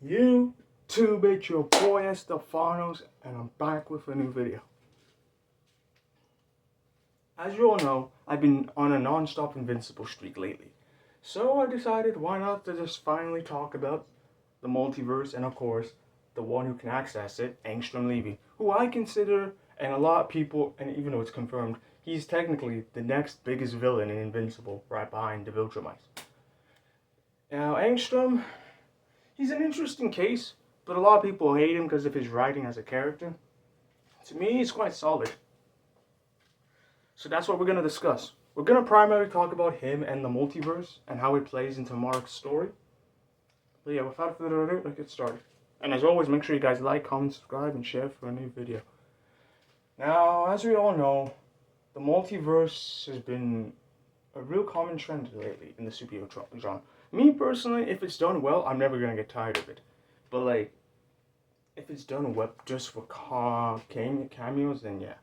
YouTube, it's your boy Estefanos, and I'm back with a new video. As you all know, I've been on a non-stop invincible streak lately. So I decided why not to just finally talk about the multiverse and of course, the one who can access it, Angstrom Levy, who I consider, and a lot of people, and even though it's confirmed, he's technically the next biggest villain in Invincible, right behind the Viltrumites. Now, Angstrom, he's an interesting case, but a lot of people hate him because of his writing as a character. To me, he's quite solid. So that's what we're going to discuss. We're going to primarily talk about him and the multiverse and how it plays into Mark's story. But yeah, without further ado, let's get started. And as always, make sure you guys like, comment, subscribe, and share for a new video. Now, as we all know, the multiverse has been a real common trend lately in the superhero genre. Me personally, if it's done well, I'm never going to get tired of it. But like, if it's done well just for cameos, then yeah.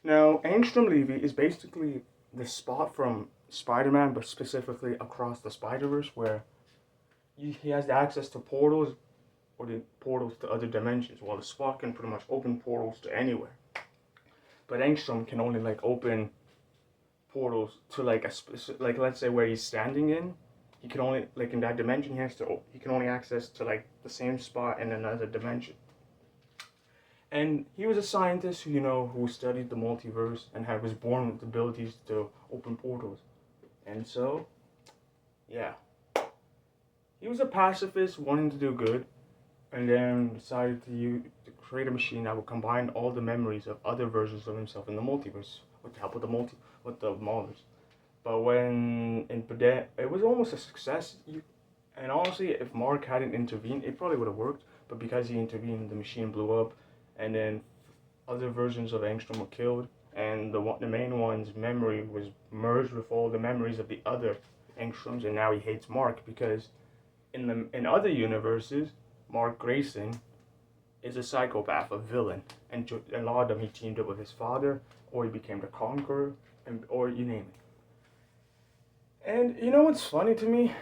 Now, Angstrom Levy is basically the Spot from Spider-Man, but specifically across the Spider-Verse, where he has access to portals, or the portals to other dimensions, while the Spot can pretty much open portals to anywhere. But Angstrom can only like open portals to like a specific, like let's say where he's standing in, he can only, like in that dimension, he can only access to like the same spot in another dimension. And he was a scientist who studied the multiverse and was born with the abilities to open portals. And so, yeah. He was a pacifist wanting to do good, and then decided to create a machine that would combine all the memories of other versions of himself in the multiverse with the help of the multiverse. But it was almost a success. And honestly, if Mark hadn't intervened, it probably would have worked. But because he intervened, the machine blew up, and then other versions of Angstrom were killed, and the main one's memory was merged with all the memories of the other Angstroms, and now he hates Mark because in other universes, Mark Grayson is a psychopath, a villain, and a lot of them he teamed up with his father, or he became the Conqueror, or you name it. And you know what's funny to me?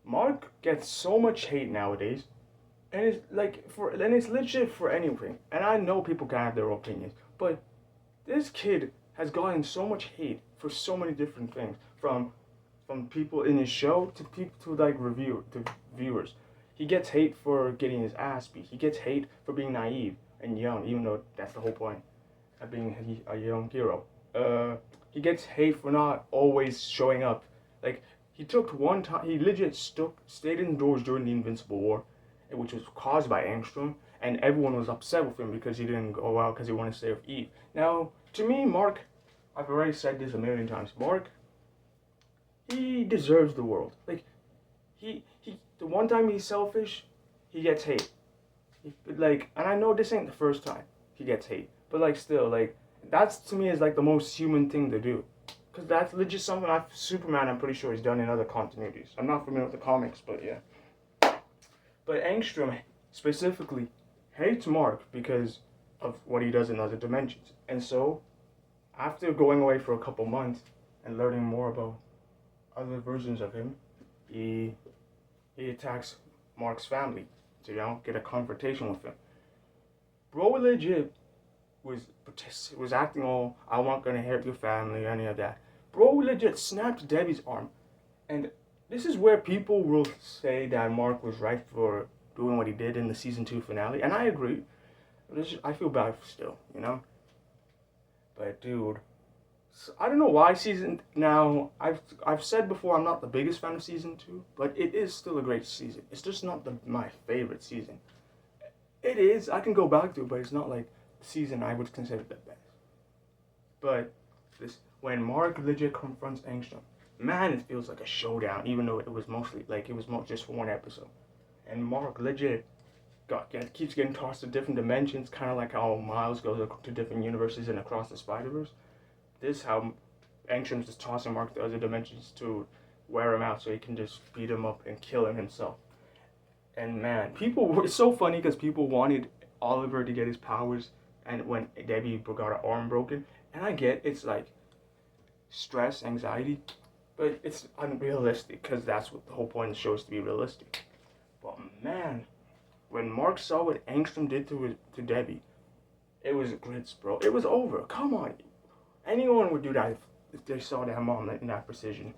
Mark gets so much hate nowadays. And it's legit for anything. And I know people can have their opinions, but this kid has gotten so much hate for so many different things, from people in his show to people to viewers. He gets hate for getting his ass beat. He gets hate for being naive and young, even though that's the whole point of being a young hero. He gets hate for not always showing up. Like, he legit stayed indoors during the Invincible War, which was caused by Angstrom, and everyone was upset with him because he didn't go out because he wanted to stay with Eve. Now, to me, Mark, I've already said this a million times, Mark, he deserves the world. Like, the one time he's selfish, he gets hate. And I know this ain't the first time he gets hate, but still, that's to me is the most human thing to do. Because that's legit something Superman, I'm pretty sure, he's done in other continuities. I'm not familiar with the comics, but yeah. But Angstrom specifically hates Mark because of what he does in other dimensions. And so, after going away for a couple months and learning more about other versions of him, he attacks Mark's family to get a confrontation with him. Bro legit was acting all, I'm not gonna hurt your family, any of that. Bro legit snapped Debbie's arm, and this is where people will say that Mark was right for doing what he did in the season 2 finale, and I agree. I feel bad still, But dude, I don't know why now. I've said before I'm not the biggest fan of season 2, but it is still a great season. It's just not my favorite season. It is. I can go back to it, but it's not like the season I would consider the best. But when Mark legit confronts Angstrom, man, it feels like a showdown, even though it was just for one episode. And Mark legit keeps getting tossed to different dimensions, kind of like how Miles goes to different universes and across the Spider-Verse. This how Angstrom's just tossing Mark to other dimensions to wear him out so he can just beat him up and kill him himself. And man, it's so funny because people wanted Oliver to get his powers, and when Debbie got her arm broken, and I get it's like stress, anxiety, but it's unrealistic because that's what the whole point of the show is, to be realistic. man, when Mark saw what Angstrom did to Debbie, it was grits, bro. It was over. Come on. Anyone would do that if they saw their mom in that precision.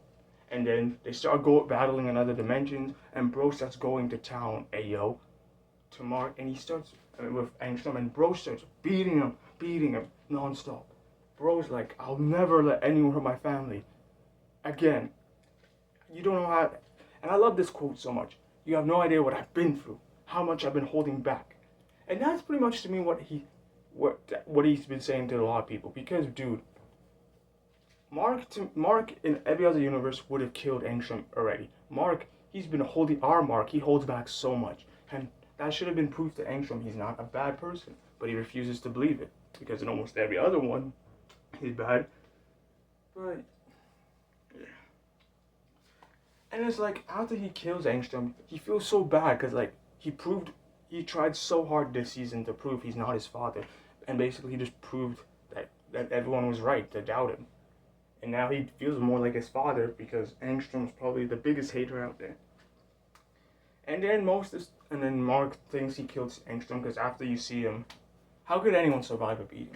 And then they start battling in other dimensions, and bro starts going to town, ayo, to Mark, and he starts with Angstrom, and bro starts beating him nonstop. Bro's like, I'll never let anyone hurt my family again. You don't know how, and I love this quote so much. You have no idea what I've been through, how much I've been holding back, and that's pretty much to me what he's been saying to a lot of people. Because, dude, Mark in every other universe would have killed Angstrom already. Mark, he's been holding our Mark. He holds back so much, and that should have been proof to Angstrom he's not a bad person. But he refuses to believe it because in almost every other one, he's bad. But yeah. And it's like after he kills Angstrom, he feels so bad because like he tried so hard this season to prove he's not his father, and basically he just proved that everyone was right to doubt him. And now he feels more like his father because Angstrom's probably the biggest hater out there. And then Mark thinks he killed Angstrom because after you see him, how could anyone survive a beating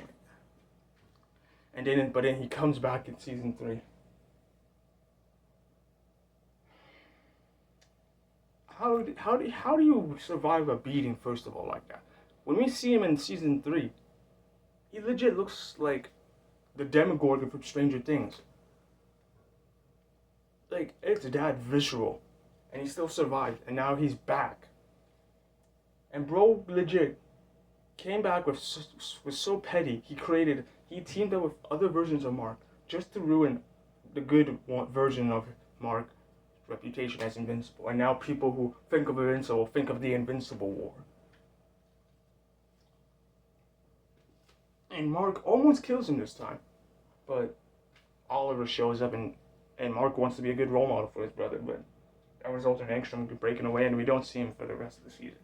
like that? But then he comes back in season 3. How do you survive a beating, first of all, like that? When we see him in season 3, he legit looks like the Demogorgon from Stranger Things. Like, it's that visual. And he still survived. And now he's back. And bro legit came back was so petty. He teamed up with other versions of Mark just to ruin the good version of Mark's reputation as invincible. And now people who think of Invincible think of the Invincible War. And Mark almost kills him this time. But Oliver shows up and Mark wants to be a good role model for his brother, but that results in Angstrom breaking away and we don't see him for the rest of the season.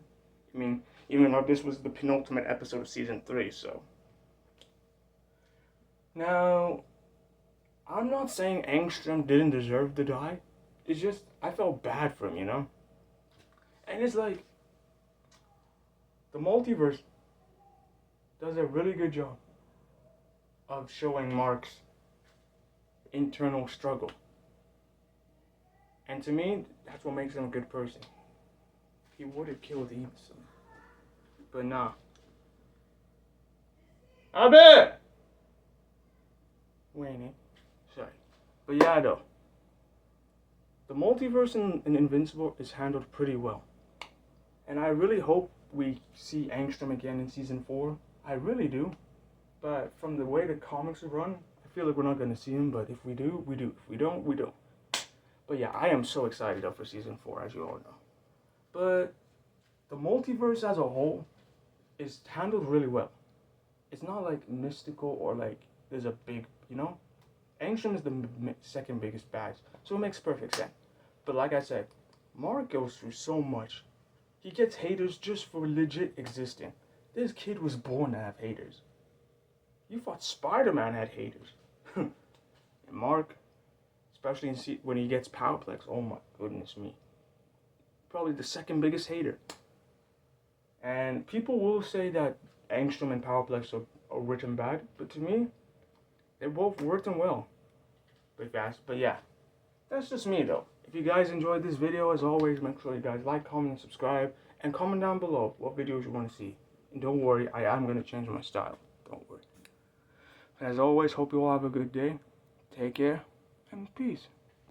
I mean, even though this was the penultimate episode of season 3, so. Now, I'm not saying Angstrom didn't deserve to die. It's just, I felt bad for him, you know? And it's like, the multiverse does a really good job of showing Mark's internal struggle. And to me, that's what makes him a good person. He would have killed easily. But nah. I bet! Wayne, sorry. But yeah, though. The multiverse in Invincible is handled pretty well. And I really hope we see Angstrom again in season 4. I really do. But from the way the comics are run, I feel like we're not going to see him. But if we do, we do. If we don't, we don't. But yeah, I am so excited up for season 4, as you all know. But the multiverse as a whole is handled really well. It's not like mystical or like there's a big, you know? Angstrom is the second biggest bad, so it makes perfect sense. But like I said, Mark goes through so much. He gets haters just for legit existing. This kid was born to have haters. You thought Spider-Man had haters. And Mark, especially when he gets Powerplex, oh my goodness me. Probably the second biggest hater. And people will say that Angstrom and Powerplex are written bad, but to me, they're both written well. But yeah, that's just me though. If you guys enjoyed this video, as always, make sure you guys like, comment, and subscribe. And comment down below what videos you want to see. And don't worry, I am going to change my style. Don't worry. And as always, hope you all have a good day. Take care, and peace.